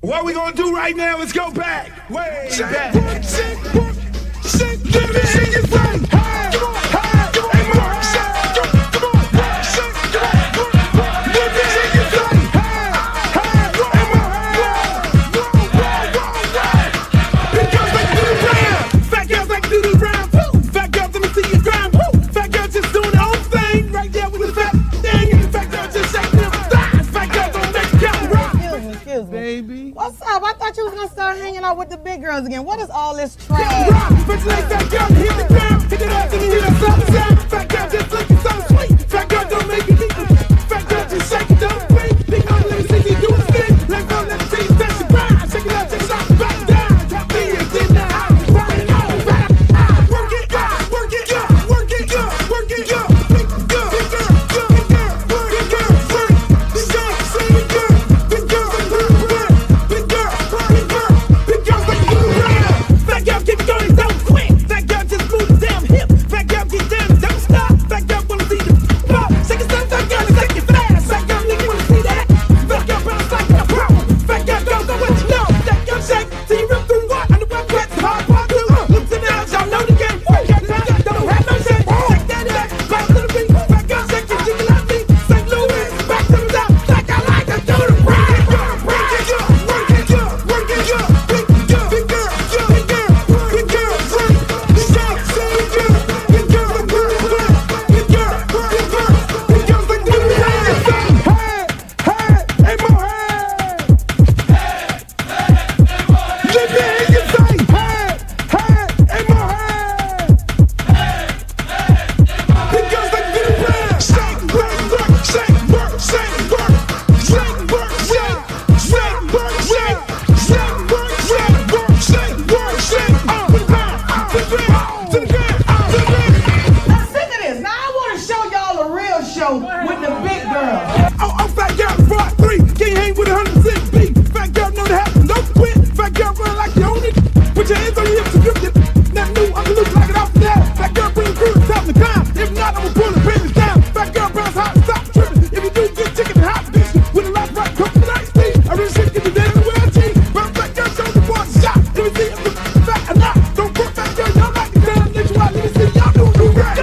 What we gonna do right now is go back, way back. Shake, give me your friend. Hey, hey, hey, more. Come on, shake, come on. Give me your friend. Hey, hey, hey, more. Big girls like to do the round. Fat girls like to do the round. Woo. Fat girls, let me see you grind. Woo. Fat girls just doing their own thing right there with the fat thing. And the fat girls just shaking them thighs. Fat girls don't make it count right. Excuse me. Baby. What's up? I thought you was gonna start hanging out with the big girls again. What is all this trash? Bitch like that girl, hit the ground, hit it up and hit it up. Fat girl just looking so sweet. Fat girl don't make it equal. Fat girl just shake it, don't break. Big girl, let me see you do a thing. Let go, let me see you touch the ground. Shake it up, take it off, back down. Top beers in the house, burning all back. Work it, work it, work it, work it, big girl, big girl, big girl, big girl, big girl, big girl, big girl, big girl, big girl, big girl, big girls like you around. Fat girl keep going, don't quit. Fat girl just move the damn hip. Fat girl get down, don't stop. Fat girl wanna see the pop. Shake it, stop, fat girl, shake it fast. Fat girl nigga wanna see that. Fat girl bounce like a pro. Fat girl don't go what you know. Fat girl shake, till you rip through what? On the web, wet, hard part two. Looks in the house, y'all know the game. Fat girl don't have no shake. Shake that back, bounce to the beat. Fat girl shake it, jiggle like me. St. Louis, back to the top. Like I like to do the rap. Work it, work it, work it, big girl, big girl, big girl, big girl, big girl, big girl, big girl, big girl, big girl, big girl, big girls like do the dance. Hey, hey, hey, more hey. Let me hear you say, hey, hey, hey, more hey. Big girls like do the dance. Shake, work, work, shake, work, shake, work, shake, work, shake, shake, work, shake, shake, work, shake, work, shake, work, shake. To the ground, to the ground, to the ground, to the ground. Now sick of this. Now I want to show y'all a real show with the big girls. Oh, fat girl, part 3. Can't hang with 106 beat. Fat girl know to happen, don't quit. Fat girl run like you own it. Put your hands on your hips and grip it. Now new, I'm gonna look like it off the that. Fat girl bring the crew to top the climb. If not, I'ma pull the business down. Fat girl bounce hot and stop tripping. If you do, get chicken and hot bitch. With a lot of right, come to nice speed. I really shit, get the dance the way I cheat. Bounce fat girl, show the boys a shot. Let me see if the fat or not. Don't put fat girl, y'all like the damn nigga. Let me see y'all do the rap.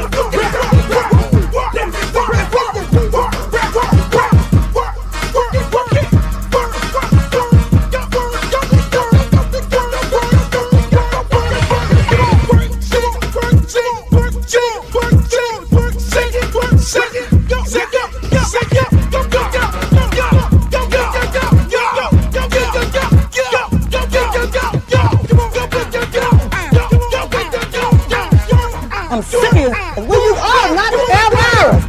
I'm serious. Where you are? Not ever.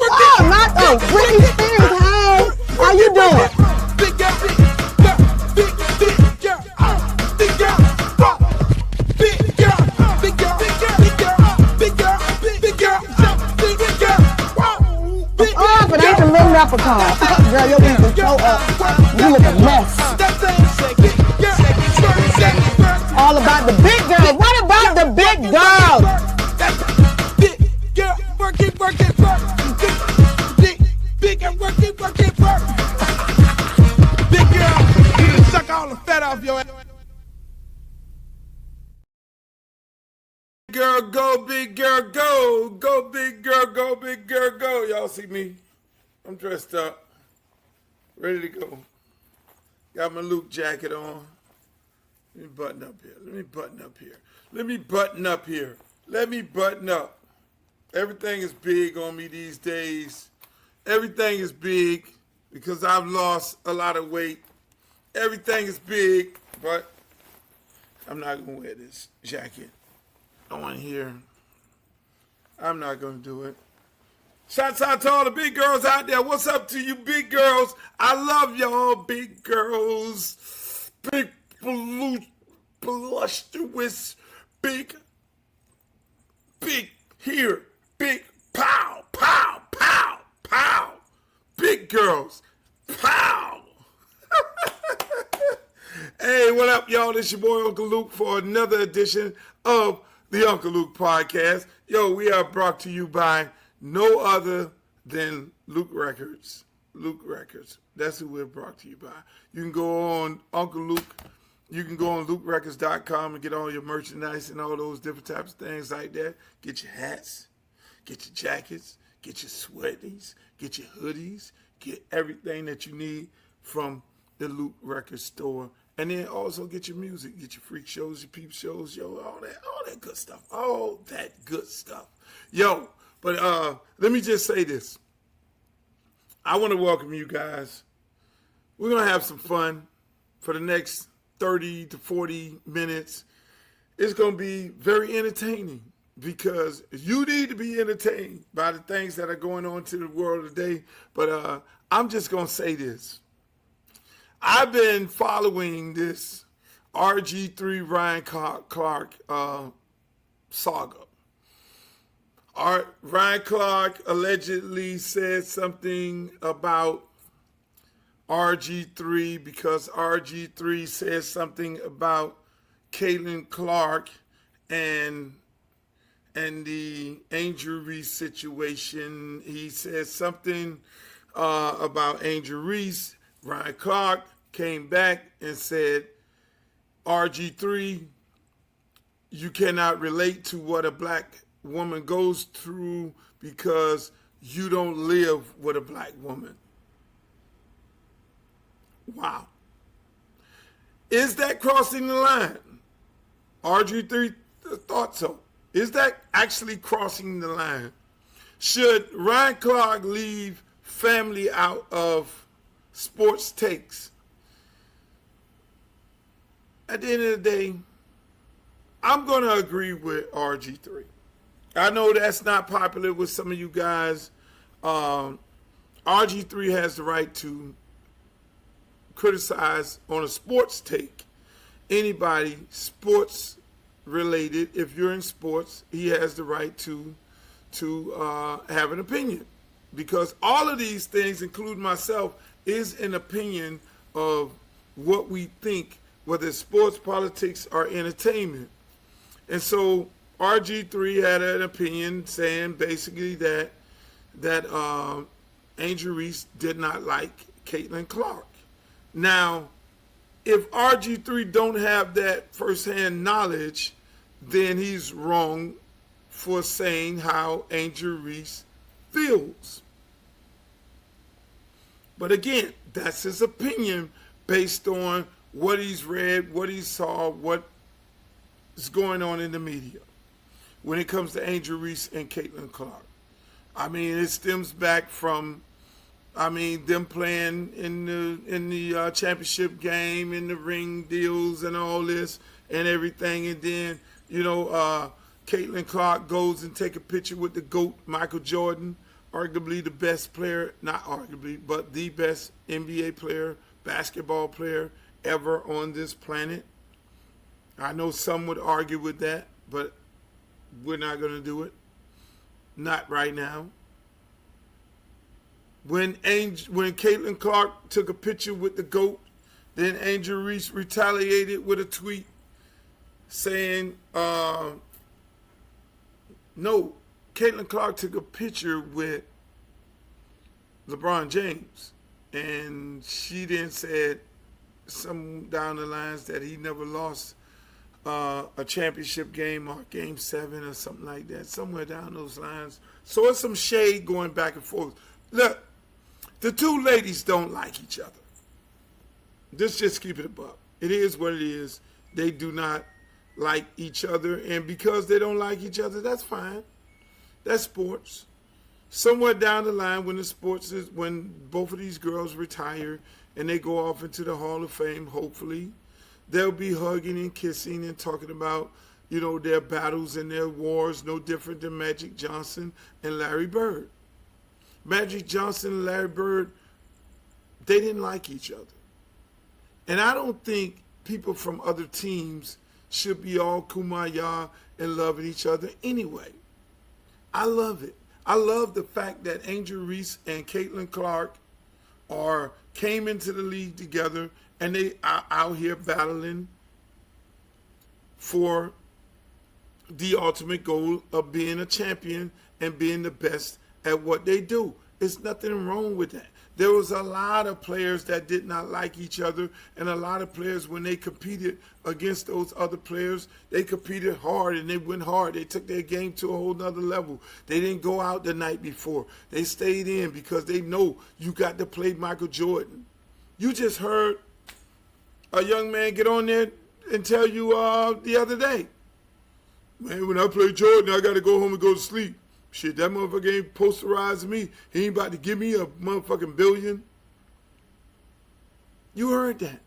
Oh, not oh, Britney Spears. Hey, how you doing? Big girl, big girl, big girl, big girl, big girl, big girl, big girl, big girl, big girl. Oh, but ain't the little leprechaun. Girl, your wings are so up. You look a mess. All about the big girls. What about the big girls? Big girl, work it, work it, work. Big girl, work it, work it, work. Big girl, you done suck all the fat off your ass. Girl, go, big girl, go. Go, big girl, go, big girl, go. Y'all see me? I'm dressed up. Ready to go. Got my Luke jacket on. Let me button up here. Let me button up here. Let me button up here. Let me button up. Everything is big on me these days. Everything is big because I've lost a lot of weight. Everything is big, but I'm not going to wear this jacket on here. I'm not going to do it. Shouts out to all the big girls out there. What's up to you big girls? I love y'all big girls. Big voluptuous, big here, big pow, pow, pow, pow. Big girls, pow. Hey, what up, y'all? This your boy Uncle Luke for another edition of the Uncle Luke Podcast. Yo, we are brought to you by no other than Luke Records. Luke Records. That's who we're brought to you by. You can go on Uncle Luke. You can go on LukeRecords.com and get all your merchandise and all those different types of things like that. Get your hats, get your jackets, get your sweaties, get your hoodies, get everything that you need from the Luke Records store. And then also get your music, get your freak shows, your peep shows, yo, all that good stuff. All that good stuff. Yo, but let me just say this. I want to welcome you guys. We're going to have some fun for the next 30 to 40 minutes. It's going to be very entertaining because you need to be entertained by the things that are going on to the world today. But I'm just going to say this. I've been following this RG3 Ryan Clark saga. Ryan Clark allegedly said something about RG3 because RG3 said something about Caitlin Clark and the Angel Reese situation. He said something about Angel Reese. Ryan Clark came back and said, RG3, you cannot relate to what a black woman goes through because you don't live with a black woman. Wow. Is that crossing the line? RG3 thought so. Is that actually crossing the line? Should Ryan Clark leave family out of sports takes? At the end of the day, I'm going to agree with RG3. I know that's not popular with some of you guys. RG3 has the right to criticize on a sports take anybody sports related. If you're in sports, he has the right to have an opinion, because all of these things, including myself, is an opinion of what we think, whether it's sports, politics, or entertainment. And so RG3 had an opinion saying basically that Angel Reese did not like Caitlin Clark. Now, if RG3 don't have that firsthand knowledge, then he's wrong for saying how Angel Reese feels. But again, that's his opinion based on what he's read, what he saw, what is going on in the media when it comes to Angel Reese and Caitlin Clark. I mean, it stems back from, them playing in the championship game, in the ring deals and all this and everything. And then, Caitlin Clark goes and take a picture with the GOAT, Michael Jordan, arguably the best player, not arguably, but the best NBA player, basketball player ever on this planet. I know some would argue with that, but we're not going to do it. Not right now. When Caitlin Clark took a picture with the GOAT, then Angel Reese retaliated with a tweet saying, no, Caitlin Clark took a picture with LeBron James, and she then said some down the lines that he never lost a championship game or game 7 or something like that, somewhere down those lines. So it's some shade going back and forth. Look, the two ladies don't like each other. Let's just keep it above. It is what it is. They do not like each other, and because they don't like each other, that's fine. That's sports. Somewhere down the line, when both of these girls retire and they go off into the Hall of Fame, hopefully, they'll be hugging and kissing and talking about, their battles and their wars, no different than Magic Johnson and Larry Bird. Magic Johnson and Larry Bird, they didn't like each other. And I don't think people from other teams should be all kumbaya and loving each other anyway. I love it. I love the fact that Angel Reese and Caitlin Clark came into the league together, and they are out here battling for the ultimate goal of being a champion and being the best at what they do. There's nothing wrong with that. There was a lot of players that did not like each other, and a lot of players, when they competed against those other players, they competed hard and they went hard. They took their game to a whole nother level. They didn't go out the night before. They stayed in because they know you got to play Michael Jordan. You just heard a young man get on there and tell you the other day, man, when I play Jordan, I got to go home and go to sleep. Shit, that motherfucker ain't posterized me. He ain't about to give me a motherfucking billion. You heard that.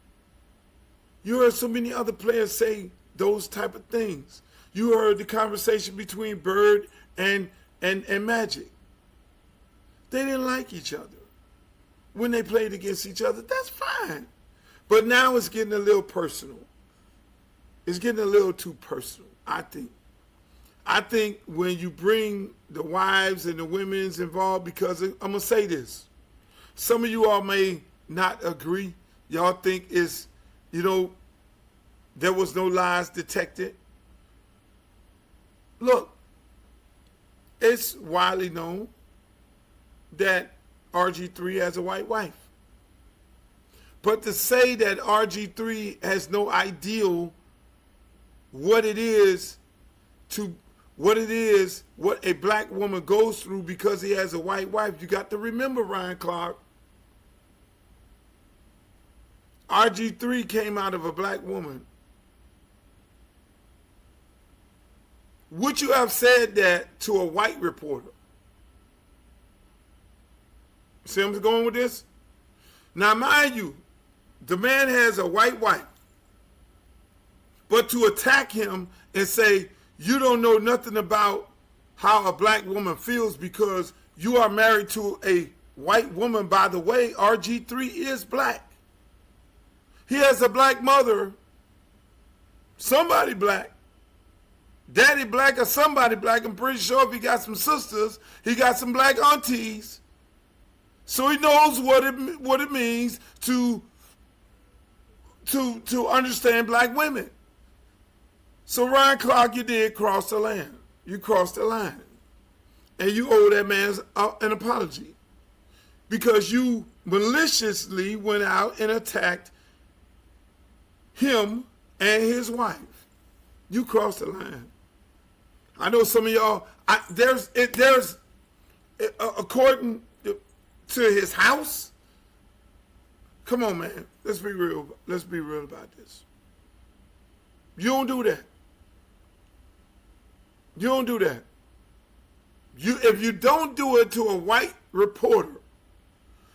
You heard so many other players say those type of things. You heard the conversation between Bird and Magic. They didn't like each other when they played against each other. That's fine. But now it's getting a little personal. It's getting a little too personal, I think. I think when you bring the wives and the women's involved, because I'm going to say this. Some of you all may not agree. Y'all think it's, there was no lies detected. Look, it's widely known that RG3 has a white wife. But to say that RG3 has no idea what a black woman goes through because he has a white wife, you got to remember, Ryan Clark, RG3 came out of a black woman. Would you have said that to a white reporter? See where I'm going with this? Now, mind you, the man has a white wife. But to attack him and say, you don't know nothing about how a black woman feels because you are married to a white woman. By the way, RG3 is black. He has a black mother, somebody black, daddy black or somebody black. I'm pretty sure if he got some sisters, he got some black aunties. So he knows what it means to understand black women. So Ryan Clark, you did cross the line. You crossed the line. And you owe that man an apology. Because you maliciously went out and attacked him and his wife. You crossed the line. I know some of y'all, there's according to his house. Come on, man. Let's be real. Let's be real about this. You don't do that. You don't do that. If you don't do it to a white reporter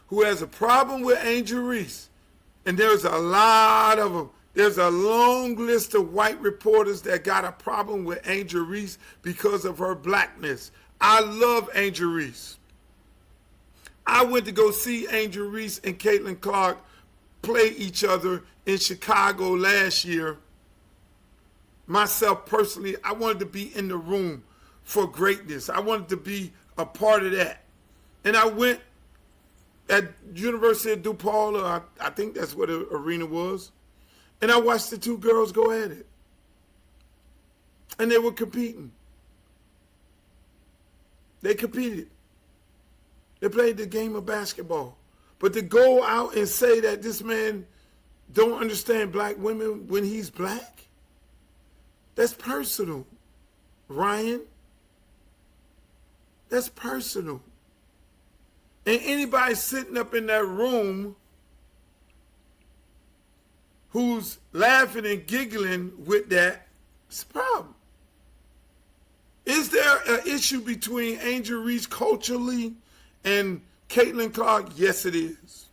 who has a problem with Angel Reese, and there's a lot of them, there's a long list of white reporters that got a problem with Angel Reese because of her blackness. I love Angel Reese. I went to go see Angel Reese and Caitlin Clark play each other in Chicago last year. Myself personally, I wanted to be in the room for greatness. I wanted to be a part of that. And I went at University of DePaul, or I think that's what the arena was, and I watched the two girls go at it. And they were competing. They competed. They played the game of basketball. But to go out and say that this man don't understand black women when he's black, that's personal, Ryan. That's personal. And anybody sitting up in that room who's laughing and giggling with that, it's a problem. Is there an issue between Angel Reese culturally and Caitlin Clark? Yes, it is.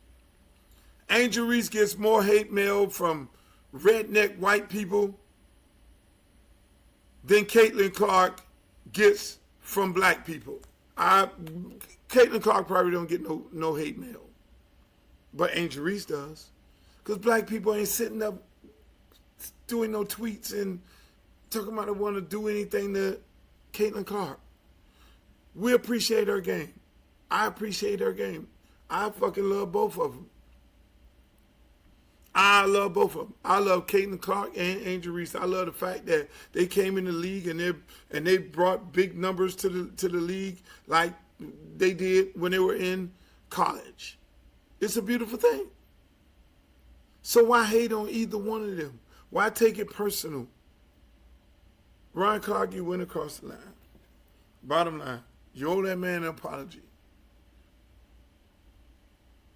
Angel Reese gets more hate mail from redneck white people than Caitlin Clark gets from black people. Caitlin Clark probably don't get no hate mail, but Angel Reese does, because black people ain't sitting up doing no tweets and talking about they want to do anything to Caitlin Clark. We appreciate her game. I appreciate her game. I fucking love both of them. I love both of them. I love Caitlin Clark and Angel Reese. I love the fact that they came in the league and they brought big numbers to the league like they did when they were in college. It's a beautiful thing. So why hate on either one of them? Why take it personal? Ryan Clark, you went across the line. Bottom line, you owe that man an apology.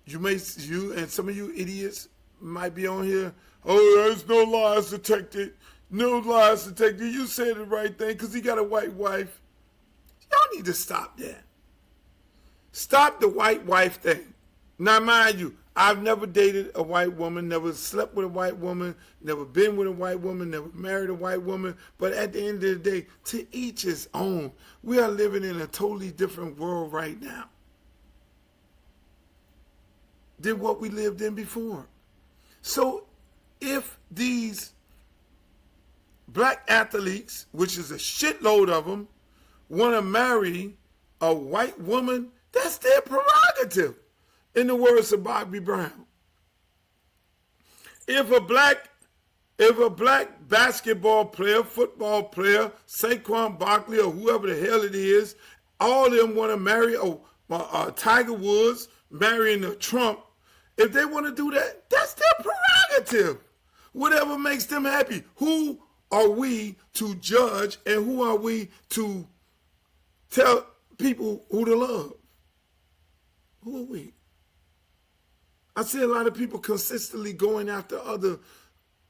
You and some of you idiots might be on here, oh, there's no lies detected. No lies detected. You said the right thing because he got a white wife. Y'all need to stop that. Stop the white wife thing. Now, mind you, I've never dated a white woman, never slept with a white woman, never been with a white woman, never married a white woman. But at the end of the day, to each his own. We are living in a totally different world right now than what we lived in before. So if these black athletes, which is a shitload of them, want to marry a white woman, that's their prerogative. In the words of Bobby Brown. If a black basketball player, football player, Saquon Barkley or whoever the hell it is, all of them want to marry a Tiger Woods, marrying a Trump, if they want to do that, that's their prerogative. Whatever makes them happy. Who are we to judge and who are we to tell people who to love? Who are we? I see a lot of people consistently going after other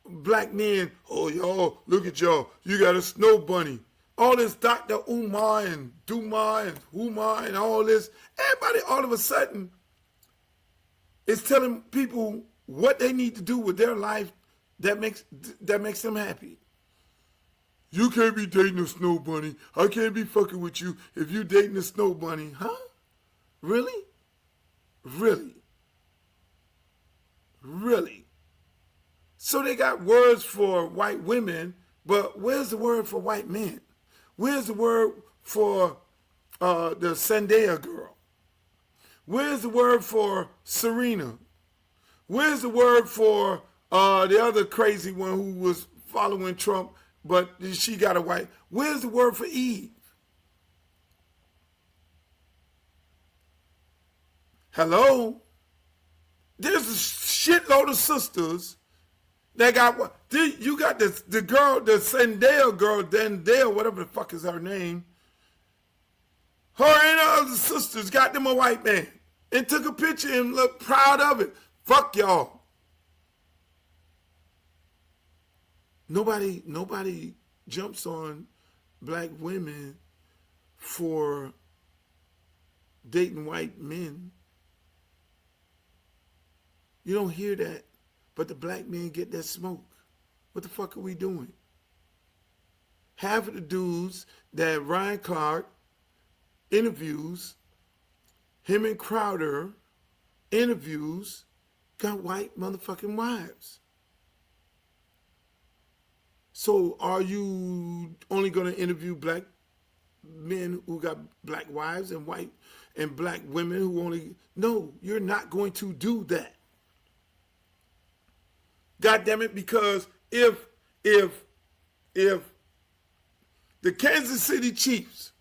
black men. Oh, y'all, look at y'all. You got a snow bunny. All this Dr. Umar and Duma and Huma and all this. Everybody all of a sudden is telling people what they need to do with their life that makes them happy. You can't be dating a snow bunny. I can't be fucking with you if you dating a snow bunny. Huh? Really? Really? Really? So they got words for white women, but where's the word for white men? Where's the word for the Zendaya girl? Where's the word for Serena? Where's the word for the other crazy one who was following Trump, but she got a white? Where's the word for Eve? Hello? There's a shitload of sisters that got what? You got the girl, the Zendaya girl, Dendale, whatever the fuck is her name. Her and her other sisters got them a white man and took a picture and looked proud of it. Fuck y'all. Nobody jumps on black women for dating white men. You don't hear that, but the black men get that smoke. What the fuck are we doing? Half of the dudes that Ryan Clark interviews, him and Crowder interviews, got white motherfucking wives. So are you only going to interview black men who got black wives and white and black women who only... No, you're not going to do that. God damn it, because if the Kansas City Chiefs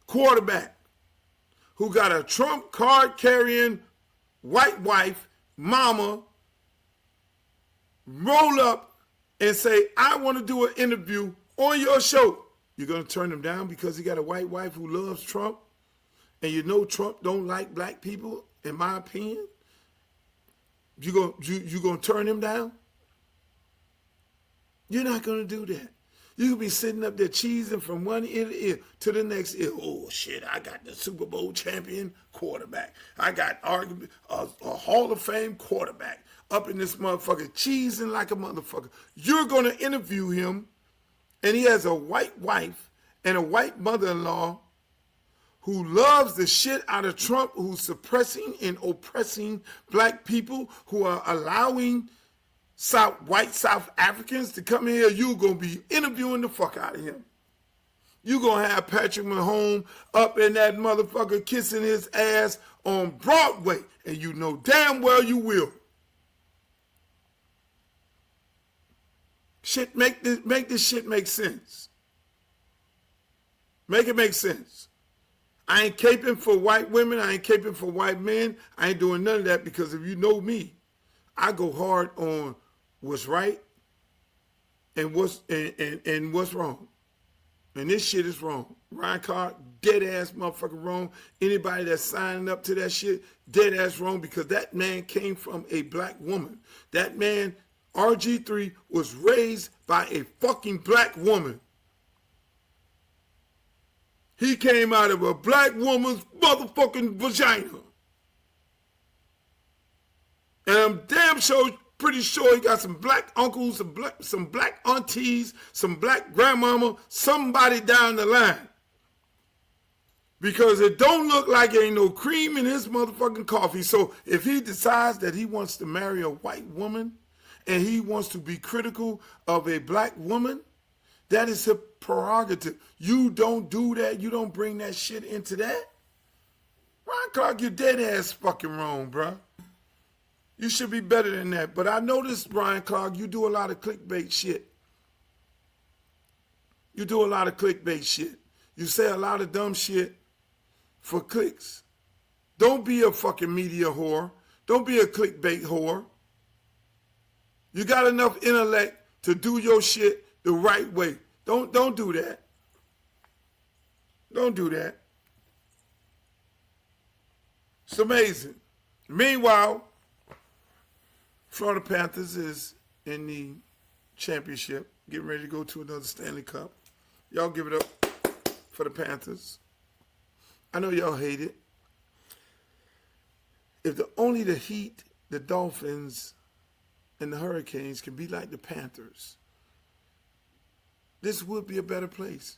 quarterback who got a Trump card carrying white wife, mama, roll up and say, I want to do an interview on your show, you're going to turn him down because he got a white wife who loves Trump? And you know Trump don't like black people, in my opinion? You gonna turn him down? You're not gonna do that. You could be sitting up there cheesing from one ear to the next ear. Oh shit! I got the Super Bowl champion quarterback. I got a Hall of Fame quarterback up in this motherfucker cheesing like a motherfucker. You're gonna interview him, and he has a white wife and a white mother-in-law who loves the shit out of Trump, who's suppressing and oppressing black people, who are allowing white South Africans to come here. You're going to be interviewing the fuck out of him. You're going to have Patrick Mahomes up in that motherfucker kissing his ass on Broadway, and you know damn well you will. Shit, make this shit make sense. Make it make sense. I ain't caping for white women. I ain't caping for white men. I ain't doing none of that because if you know me, I go hard on what's right and what's wrong. And this shit is wrong. Ryan Clark, dead ass motherfucking wrong. Anybody that's signing up to that shit, dead ass wrong because that man came from a black woman. That man, RG3, was raised by a fucking black woman. He came out of a black woman's motherfucking vagina. And I'm damn sure, pretty sure he got some black uncles, some black aunties, some black grandmama, somebody down the line. Because it don't look like ain't no cream in his motherfucking coffee. So if he decides that he wants to marry a white woman and he wants to be critical of a black woman, that is his prerogative. You don't do that. You don't bring that shit into that. Ryan Clark, you're dead ass fucking wrong, bruh. You should be better than that. But I noticed, Ryan Clark, you do a lot of clickbait shit. You do a lot of clickbait shit. You say a lot of dumb shit for clicks. Don't be a fucking media whore. Don't be a clickbait whore. You got enough intellect to do your shit the right way. Don't do that. Don't do that. It's amazing. Meanwhile, Florida Panthers is in the championship, getting ready to go to another Stanley Cup. Y'all give it up for the Panthers. I know y'all hate it. If only the Heat, the Dolphins, and the Hurricanes can be like the Panthers, this would be a better place.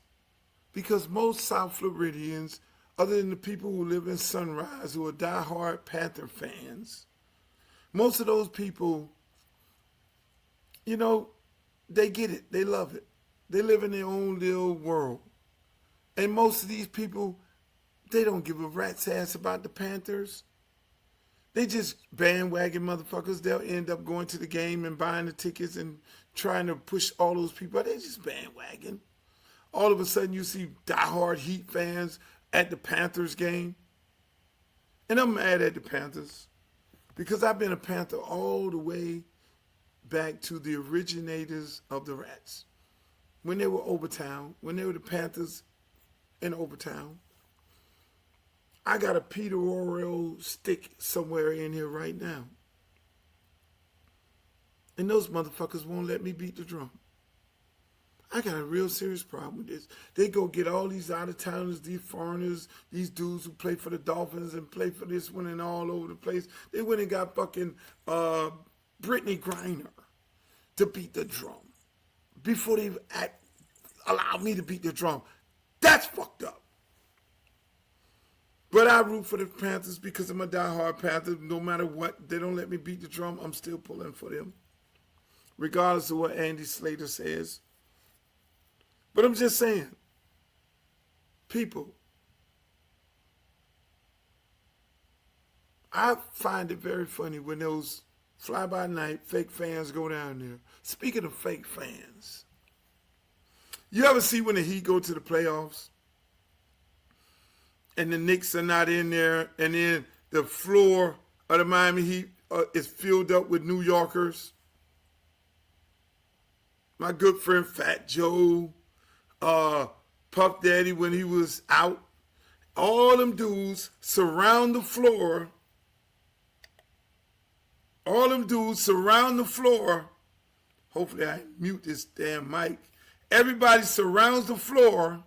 Because most South Floridians, other than the people who live in Sunrise, who are diehard Panther fans, most of those people, you know, they get it. They love it. They live in their own little world. And most of these people, they don't give a rat's ass about the Panthers. They just bandwagon motherfuckers. They'll end up going to the game and buying the tickets and trying to push all those people. They just bandwagon. All of a sudden you see diehard Heat fans at the Panthers game. And I'm mad at the Panthers because I've been a Panther all the way back to the originators of the Rats. When they were Overtown, when they were the Panthers in Overtown. I got a Peter O'Reilly stick somewhere in here right now. And those motherfuckers won't let me beat the drum. I got a real serious problem with this. They go get all these out-of-towners, these foreigners, these dudes who play for the Dolphins and play for this one and all over the place. They went and got fucking Brittany Griner to beat the drum before they allowed me to beat the drum. That's fucked up. But I root for the Panthers because I'm a diehard Panther. No matter what, they don't let me beat the drum, I'm still pulling for them. Regardless of what Andy Slater says. But I'm just saying, people, I find it very funny when those fly-by-night fake fans go down there. Speaking of fake fans, you ever see when the Heat go to the playoffs and the Knicks are not in there and then the floor of the Miami Heat is filled up with New Yorkers? My good friend Fat Joe, Puff Daddy when he was out, all them dudes surround the floor. All them dudes surround the floor. Hopefully I mute this damn mic. Everybody surrounds the floor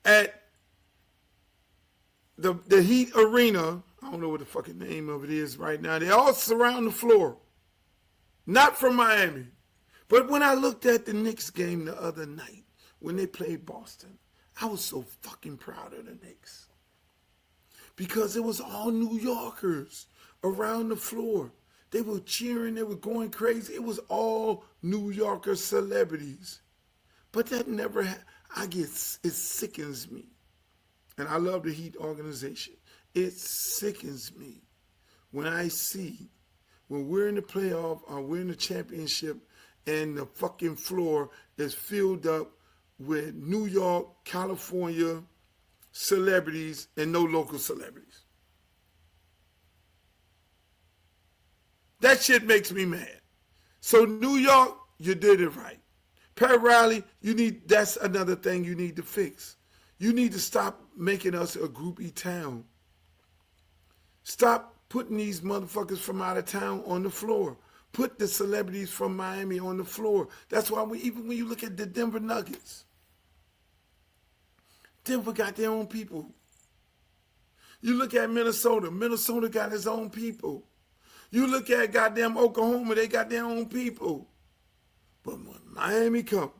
at the Heat Arena. I don't know what the fucking name of it is right now. They all surround the floor. Not from Miami. But when I looked at the Knicks game the other night, when they played Boston, I was so fucking proud of the Knicks. Because it was all New Yorkers around the floor. They were cheering, they were going crazy. It was all New Yorker celebrities. But that never, it sickens me. And I love the Heat organization. It sickens me when I see, when we're in the playoff or we're in the championship, and the fucking floor is filled up with New York, California celebrities and no local celebrities. That shit makes me mad. So New York, you did it right. Pat Riley, that's another thing you need to fix. You need to stop making us a groupie town. Stop putting these motherfuckers from out of town on the floor. Put the celebrities from Miami on the floor. That's why even when you look at the Denver Nuggets, Denver got their own people. You look at Minnesota, Minnesota got its own people. You look at goddamn Oklahoma, they got their own people. But when Miami come,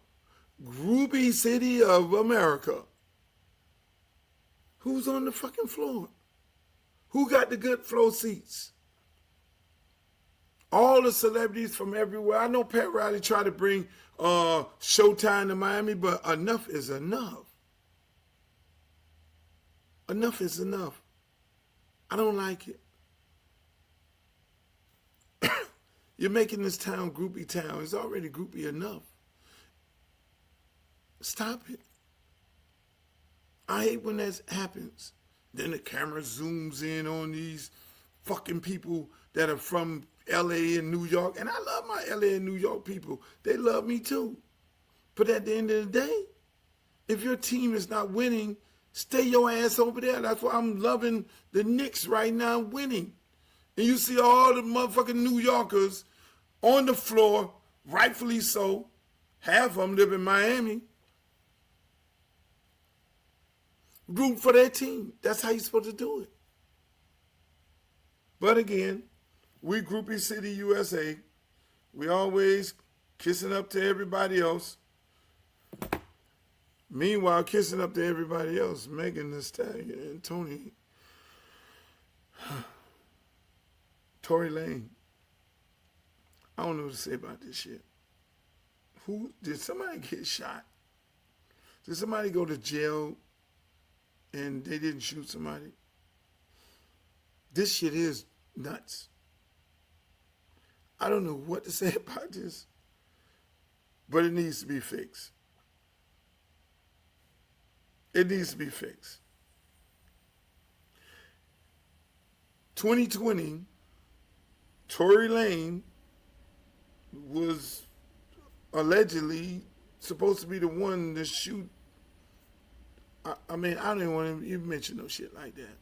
groupie city of America, who's on the fucking floor? Who got the good floor seats? All the celebrities from everywhere. I know Pat Riley tried to bring Showtime to Miami, but enough is enough. Enough is enough. I don't like it. You're making this town groupie town. It's already groupie enough. Stop it. I hate when that happens. Then the camera zooms in on these fucking people that are from LA and New York. And I love my LA and New York people. They love me too. But at the end of the day, if your team is not winning, stay your ass over there. That's why I'm loving the Knicks right now winning. And you see all the motherfucking New Yorkers on the floor, rightfully so. Half of them live in Miami. Root for their team. That's how you're supposed to do it. But again, we Groupie City USA. We always kissing up to everybody else. Meanwhile, kissing up to everybody else, Megan Thee Stallion and Tony. Tory Lane. I don't know what to say about this shit. Did somebody get shot? Did somebody go to jail and they didn't shoot somebody? This shit is nuts. I don't know what to say about this, but it needs to be fixed. It needs to be fixed. 2020, Tory Lane was allegedly supposed to be the one to shoot. I mean, I don't even want to even mention no shit like that.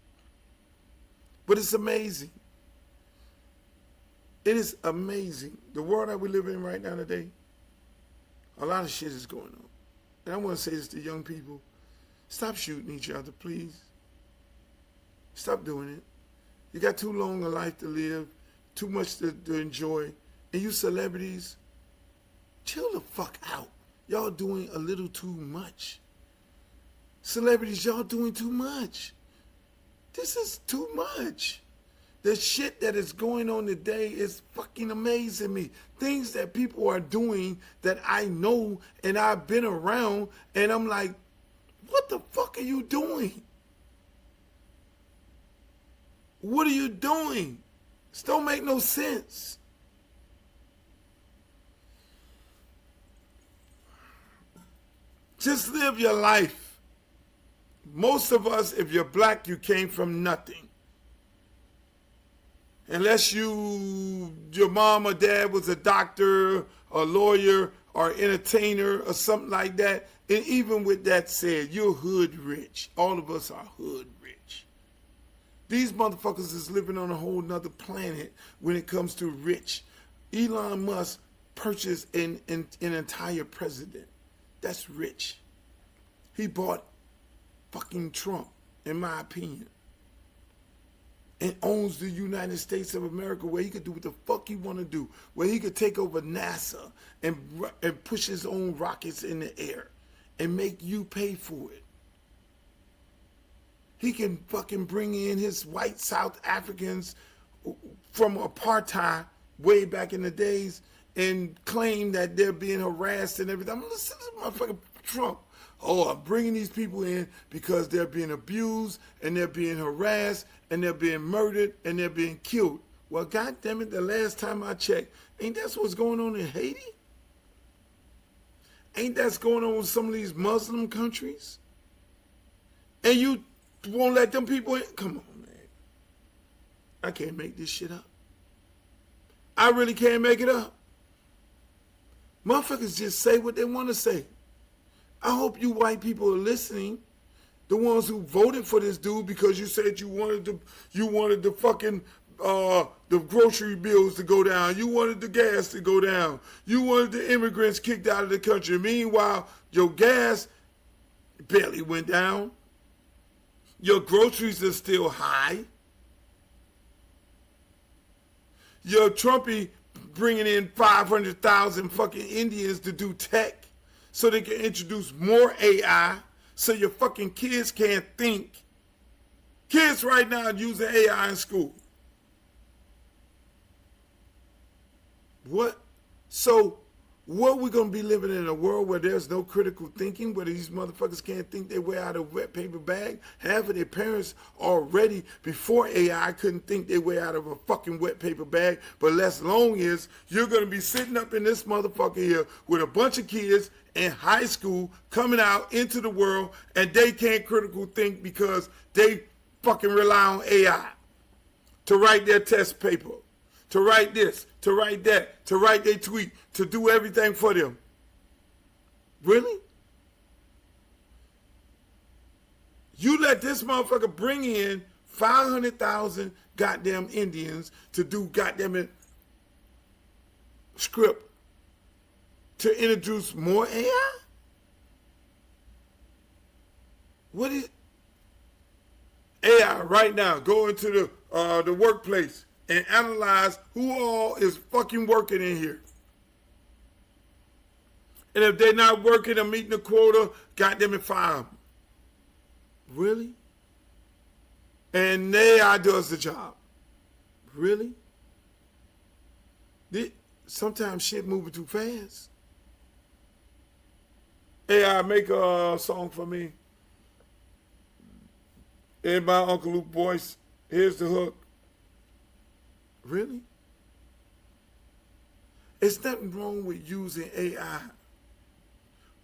But it's amazing. It is amazing. The world that we live in right now today, a lot of shit is going on. And I want to say this to young people. Stop shooting each other, please. Stop doing it. You got too long a life to live, too much to enjoy. And you celebrities, chill the fuck out. Y'all doing a little too much. Celebrities, y'all doing too much. This is too much. The shit that is going on today is fucking amazing me. Things that people are doing that I know and I've been around, and I'm like, what the fuck are you doing? What are you doing? This don't make no sense. Just live your life. Most of us, if you're black, you came from nothing. Unless your mom or dad was a doctor, a lawyer, or entertainer, or something like that. And even with that said, you're hood rich. All of us are hood rich. These motherfuckers is living on a whole nother planet when it comes to rich. Elon Musk purchased an entire president. That's rich. He bought fucking Trump, in my opinion, and owns the United States of America, where he could do what the fuck he want to do, where he could take over NASA and push his own rockets in the air and make you pay for it. He can fucking bring in his white South Africans from apartheid way back in the days and claim that they're being harassed and everything. I'm listening to motherfucking Trump. Oh, I'm bringing these people in because they're being abused and they're being harassed and they're being murdered and they're being killed. Well, goddamn it, the last time I checked, ain't that what's going on in Haiti? Ain't that's going on with some of these Muslim countries? And you won't let them people in? Come on, man. I can't make this shit up. I really can't make it up. Motherfuckers just say what they want to say. I hope you white people are listening. The ones who voted for this dude because you said you wanted the fucking the grocery bills to go down. You wanted the gas to go down. You wanted the immigrants kicked out of the country. Meanwhile, your gas barely went down. Your groceries are still high. Your Trumpy bringing in 500,000 fucking Indians to do tech so they can introduce more AI so your fucking kids can't think. Kids right now are using AI in school. What? So, what we gonna be living in a world where there's no critical thinking, where these motherfuckers can't think their way out of a wet paper bag? Half of their parents already, before AI, couldn't think their way out of a fucking wet paper bag. But less long is, you're gonna be sitting up in this motherfucker here with a bunch of kids in high school coming out into the world and they can't critical think because they fucking rely on AI to write their test paper, to write this, to write that, to write their tweet, to do everything for them. Really? You let this motherfucker bring in 500,000 goddamn Indians to do goddamn script to introduce more AI? What is AI right now? Go into the workplace and analyze who all is fucking working in here. And if they're not working or meeting the quota, goddamn it, fire them. Really? And AI does the job. Really? Sometimes shit moving too fast. AI, make a song for me. In my Uncle Luke voice, here's the hook. Really? It's nothing wrong with using AI.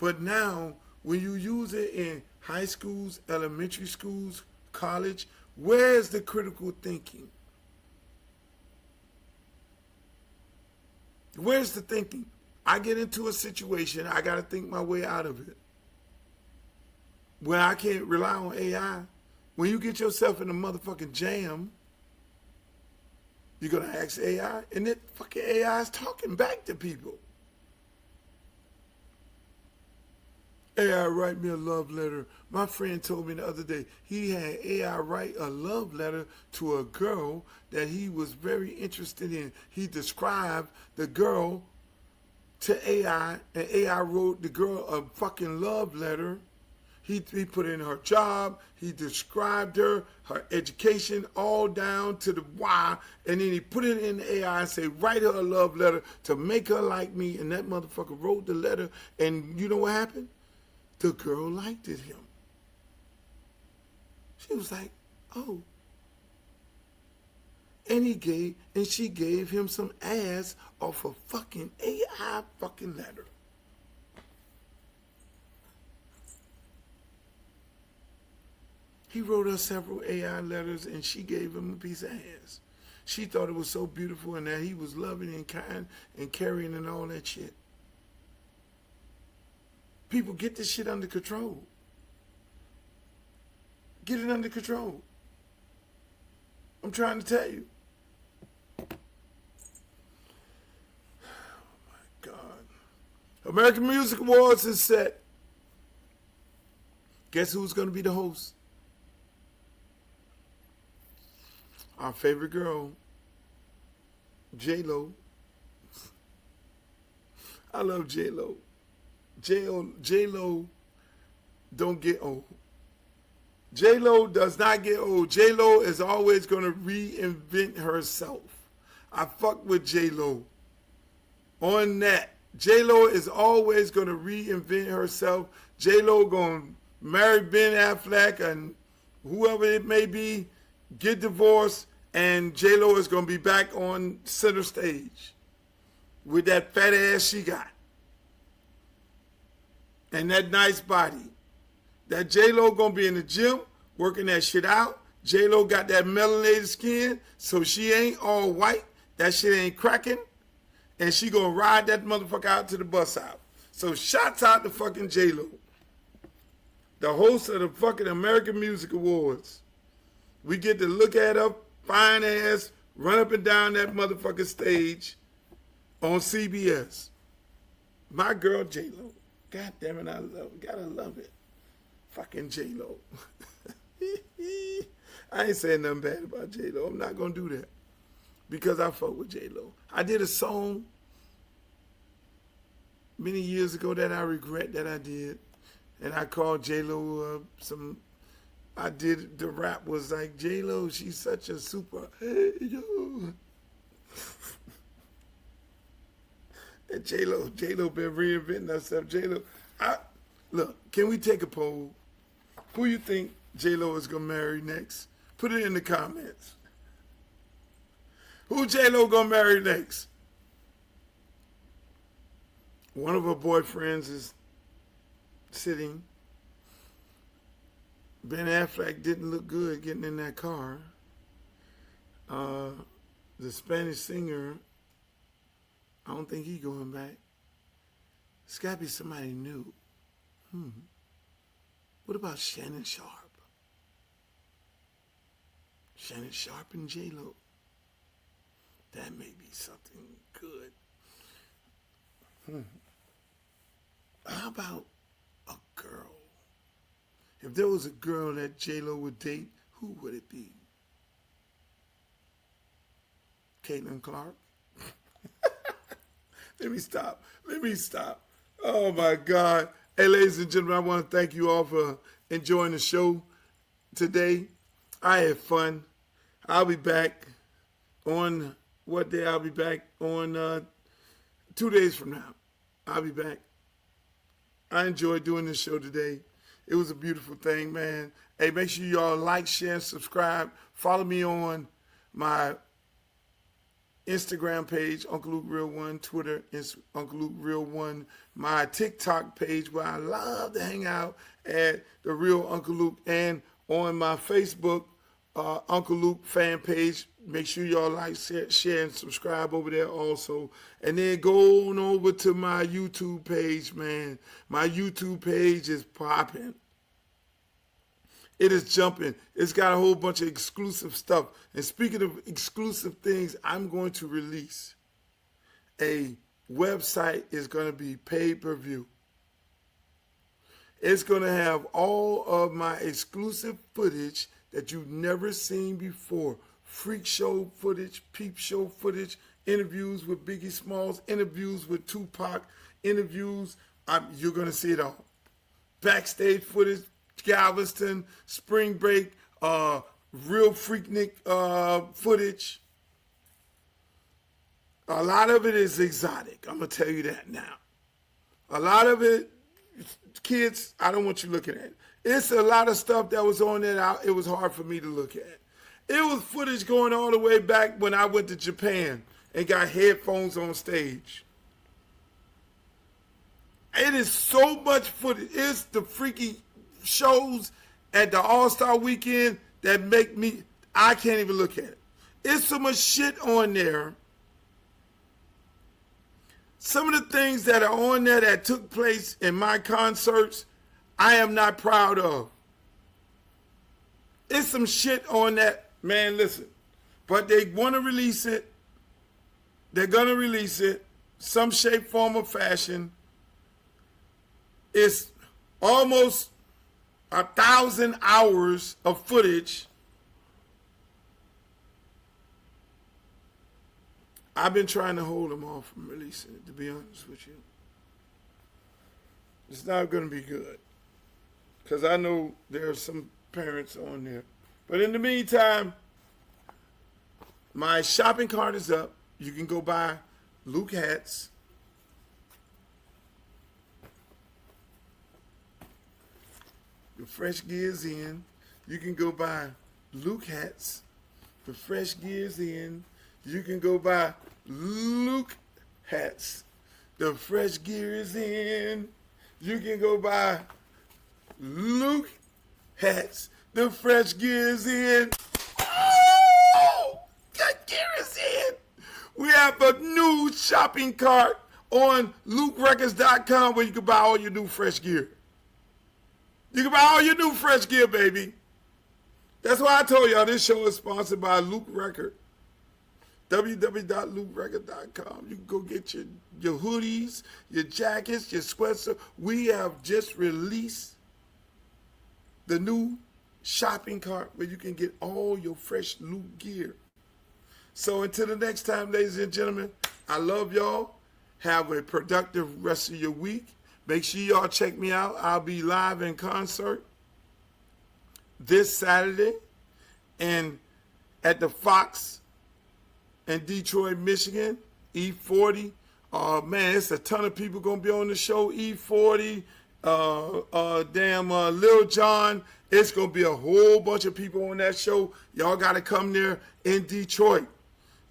But now, when you use it in high schools, elementary schools, college, where's the critical thinking? Where's the thinking? I get into a situation, I got to think my way out of it. When I can't rely on AI, when you get yourself in a motherfucking jam, you're going to ask AI, and that fucking AI is talking back to people. AI, write me a love letter. My friend told me the other day he had AI write a love letter to a girl that he was very interested in. He described the girl to AI, and AI wrote the girl a fucking love letter. He put in her job, he described her education, all down to the why, and then he put it in the AI and say, write her a love letter to make her like me, and that motherfucker wrote the letter, and you know what happened? The girl liked it him. She was like, oh. And she gave him some ass off a fucking AI fucking letter. He wrote her several AI letters and she gave him a piece of ass. She thought it was so beautiful and that he was loving and kind and caring and all that shit. People, get this shit under control. Get it under control. I'm trying to tell you. Oh my God. American Music Awards is set. Guess who's going to be the host? Our favorite girl, J-Lo. I love J-Lo. J-Lo don't get old. J-Lo does not get old. J-Lo is always going to reinvent herself. I fuck with J-Lo on that. J-Lo is always going to reinvent herself. J-Lo going to marry Ben Affleck and whoever it may be, get divorced, and J-Lo is going to be back on center stage with that fat ass she got. and that nice body. That J-Lo gonna be in the gym working that shit out. J-Lo got that melanated skin, so she ain't all white. That shit ain't cracking. And she gonna ride that motherfucker out to the bus out. So shouts out to fucking J-Lo, the host of the fucking American Music Awards. We get to look at her fine ass run up and down that motherfucking stage on CBS. My girl J-Lo. God damn it, I love it. Gotta love it. Fucking J-Lo. I ain't saying nothing bad about J-Lo. I'm not gonna do that because I fuck with J-Lo. I did a song many years ago that I regret that I did, and I called J-Lo I did, the rap was like, J-Lo, she's such a super, hey, yo. And J-Lo been reinventing herself. J-Lo, look, can we take a poll? Who you think J-Lo is gonna marry next? Put it in the comments. Who J-Lo gonna marry next? One of her boyfriends is sitting. Ben Affleck didn't look good getting in that car. The Spanish singer, I don't think he's going back. It's got to be somebody new. What about Shannon Sharp? Shannon Sharp and J-Lo. That may be something good. How about a girl? If there was a girl that J-Lo would date, who would it be? Caitlin Clark? Let me stop. Oh, my God. Hey, ladies and gentlemen, I want to thank you all for enjoying the show today. I had fun. I'll be back on what day? I'll be back on 2 days from now. I'll be back. I enjoyed doing this show today. It was a beautiful thing, man. Hey, make sure y'all like, share, and subscribe. Follow me on my Instagram page, Uncle Luke Real One, Twitter, Uncle Luke Real One, my TikTok page where I love to hang out at the Real Uncle Luke, and on my Facebook, Uncle Luke fan page. Make sure y'all like, share, and subscribe over there also. And then go on over to my YouTube page, man. My YouTube page is popping. It is jumping. It's got a whole bunch of exclusive stuff. And speaking of exclusive things, I'm going to release a website. Is going to be pay-per-view. It's going to have all of my exclusive footage that you've never seen before. Freak show footage, peep show footage, interviews with Biggie Smalls, interviews with Tupac, interviews. You're going to see it all. Backstage footage, Galveston, spring break, real Freaknik footage. A lot of it is exotic. I'm going to tell you that now. A lot of it, kids, I don't want you looking at it. It's a lot of stuff that was on there it was hard for me to look at. It was footage going all the way back when I went to Japan and got headphones on stage. It is so much footage. It's the freaky shows at the All-Star Weekend that make me, I can't even look at it. It's so much shit on there. Some of the things that are on there that took place in my concerts, I am not proud of. It's some shit on that. Man, listen, but they want to release it. They're going to release it, some shape, form, or fashion. It's almost 1,000 hours of footage. I've been trying to hold them off from releasing it, to be honest with you. It's not going to be good, because I know there are some parents on there. But in the meantime, my shopping cart is up. You can go buy Luke hats. The fresh gears in. You can go buy Luke hats. The fresh gears in. You can go buy Luke hats. The fresh gear is in. you can go buy Luke hats. The fresh gear is in. Oh, the gear is in. We have a new shopping cart on LukeRecords.com where you can buy all your new fresh gear. You can buy all your new fresh gear, baby. That's why I told y'all this show is sponsored by Luke Record. www.lukerecord.com. You can go get your hoodies, your jackets, your sweaters. We have just released the new shopping cart where you can get all your fresh Luke gear. So until the next time, ladies and gentlemen, I love y'all. Have a productive rest of your week. Make sure y'all check me out. I'll be live in concert this Saturday and at the Fox in Detroit, Michigan, E40. Man, it's a ton of people going to be on the show. E40, Lil Jon. It's going to be a whole bunch of people on that show. Y'all got to come there in Detroit.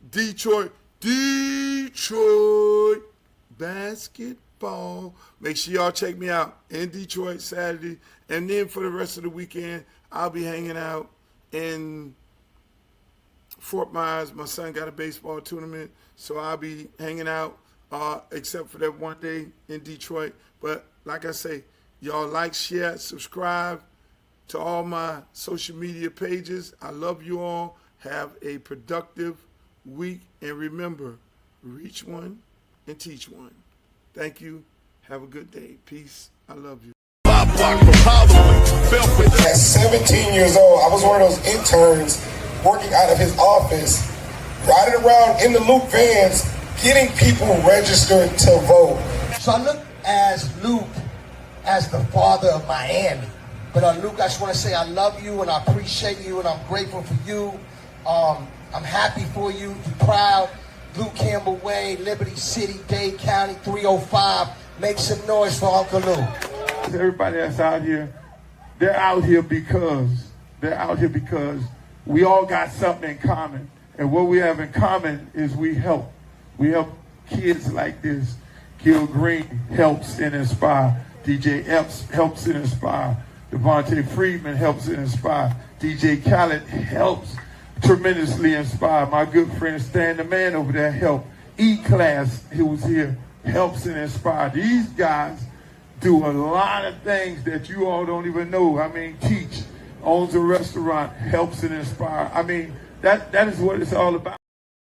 Detroit basketball. Make sure y'all check me out in Detroit Saturday. And then for the rest of the weekend, I'll be hanging out in Fort Myers. My son got a baseball tournament, so I'll be hanging out except for that one day in Detroit. But like I say, y'all like, share, subscribe to all my social media pages. I love you all. Have a productive week. And remember, reach one and teach one. Thank you. Have a good day. Peace. I love you. At 17 years old, I was one of those interns working out of his office, riding around in the Luke vans, getting people registered to vote. So I look as Luke as the father of Miami. But Luke, I just want to say I love you and I appreciate you and I'm grateful for you. I'm happy for you. You're proud. Luke Campbell Way, Liberty City, Dade County, 305. Make some noise for Uncle Luke. Everybody that's out here, they're out here because we all got something in common. And what we have in common is we help. We help kids like this. Gil Green helps and inspire. DJ Epps helps and inspire. Devontae Friedman helps and inspire. DJ Khaled helps tremendously inspire. My good friend Stan the Man over there helped. E-Class, who was here, helps and inspire. These guys do a lot of things that you all don't even know. I mean, teach, owns a restaurant, helps and inspire. I mean, that is what it's all about.